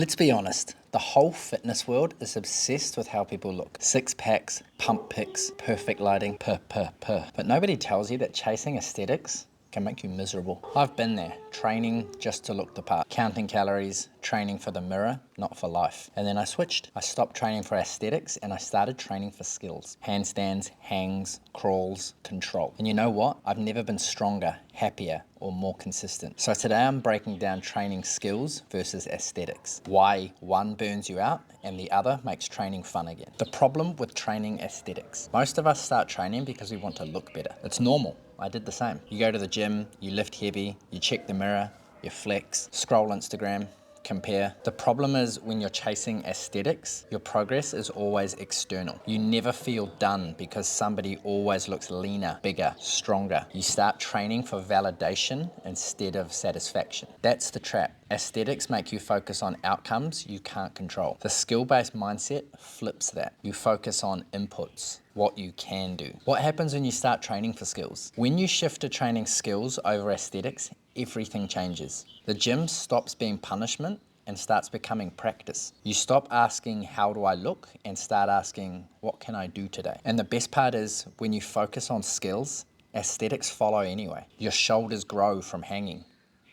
Let's be honest, the whole fitness world is obsessed with how people look. Six packs, pump pics, perfect lighting, per. But nobody tells you that chasing aesthetics can make you miserable. I've been there, training just to look the part, counting calories, training for the mirror, not for life. And then I switched. I stopped training for aesthetics and I started training for skills. Handstands, hangs, crawls, control. And you know what? I've never been stronger, happier, or more consistent. So today I'm breaking down training skills versus aesthetics. Why one burns you out and the other makes training fun again. The problem with training aesthetics. Most of us start training because we want to look better. It's normal. I did the same. You go to the gym, you lift heavy, you check the mirror, you flex, scroll Instagram, compare. The problem is when you're chasing aesthetics, your progress is always external. You never feel done because somebody always looks leaner, bigger, stronger. You start training for validation instead of satisfaction. That's the trap. Aesthetics make you focus on outcomes you can't control. The skill-based mindset flips that. You focus on inputs, what you can do. What happens when you start training for skills? When you shift to training skills over aesthetics, everything changes. The gym stops being punishment and starts becoming practice. You stop asking, how do I look? And start asking, what can I do today? And the best part is when you focus on skills, aesthetics follow anyway. Your shoulders grow from hanging.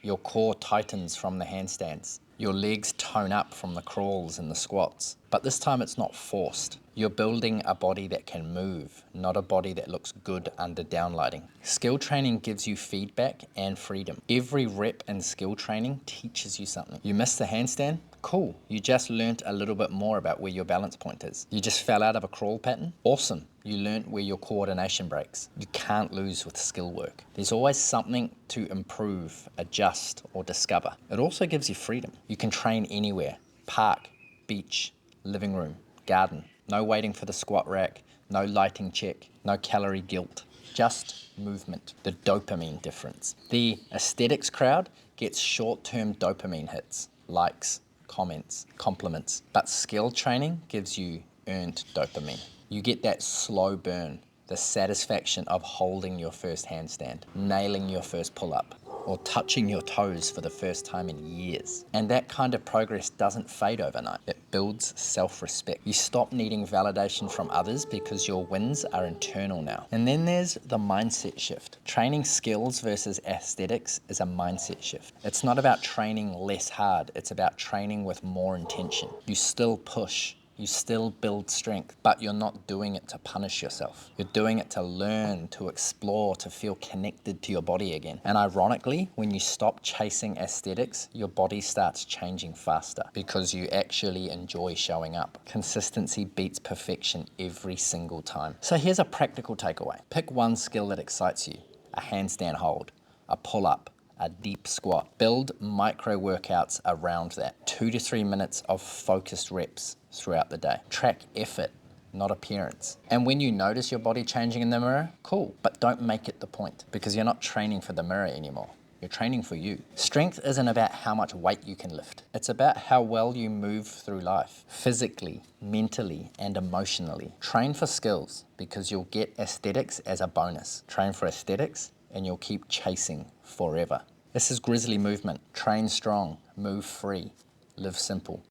Your core tightens from the handstands. Your legs tone up from the crawls and the squats. But this time it's not forced. You're building a body that can move, not a body that looks good under downlighting. Skill training gives you feedback and freedom. Every rep in skill training teaches you something. You missed the handstand? Cool. You just learnt a little bit more about where your balance point is. You just fell out of a crawl pattern? Awesome. You learnt where your coordination breaks. You can't lose with skill work. There's always something to improve, adjust, or discover. It also gives you freedom. You can train anywhere. Park, beach, living room, garden. No waiting for the squat rack, no lighting check, no calorie guilt. Just movement, the dopamine difference. The aesthetics crowd gets short-term dopamine hits, likes, comments, compliments. But skill training gives you earned dopamine. You get that slow burn, the satisfaction of holding your first handstand, nailing your first pull-up, or touching your toes for the first time in years. And that kind of progress doesn't fade overnight. It builds self-respect. You stop needing validation from others because your wins are internal now. And then there's the mindset shift. Training skills versus aesthetics is a mindset shift. It's not about training less hard. It's about training with more intention. You still push. You still build strength, but you're not doing it to punish yourself. You're doing it to learn, to explore, to feel connected to your body again. And ironically, when you stop chasing aesthetics, your body starts changing faster because you actually enjoy showing up. Consistency beats perfection every single time. So here's a practical takeaway. Pick one skill that excites you, a handstand hold, a pull-up, a deep squat. Build micro workouts around that. 2 to 3 minutes of focused reps throughout the day. Track effort, not appearance. And when you notice your body changing in the mirror, cool, but don't make it the point because you're not training for the mirror anymore. You're training for you. Strength isn't about how much weight you can lift. It's about how well you move through life, physically, mentally, and emotionally. Train for skills because you'll get aesthetics as a bonus. Train for aesthetics and you'll keep chasing forever. This is Grizzly Movement. Train strong, move free, live simple.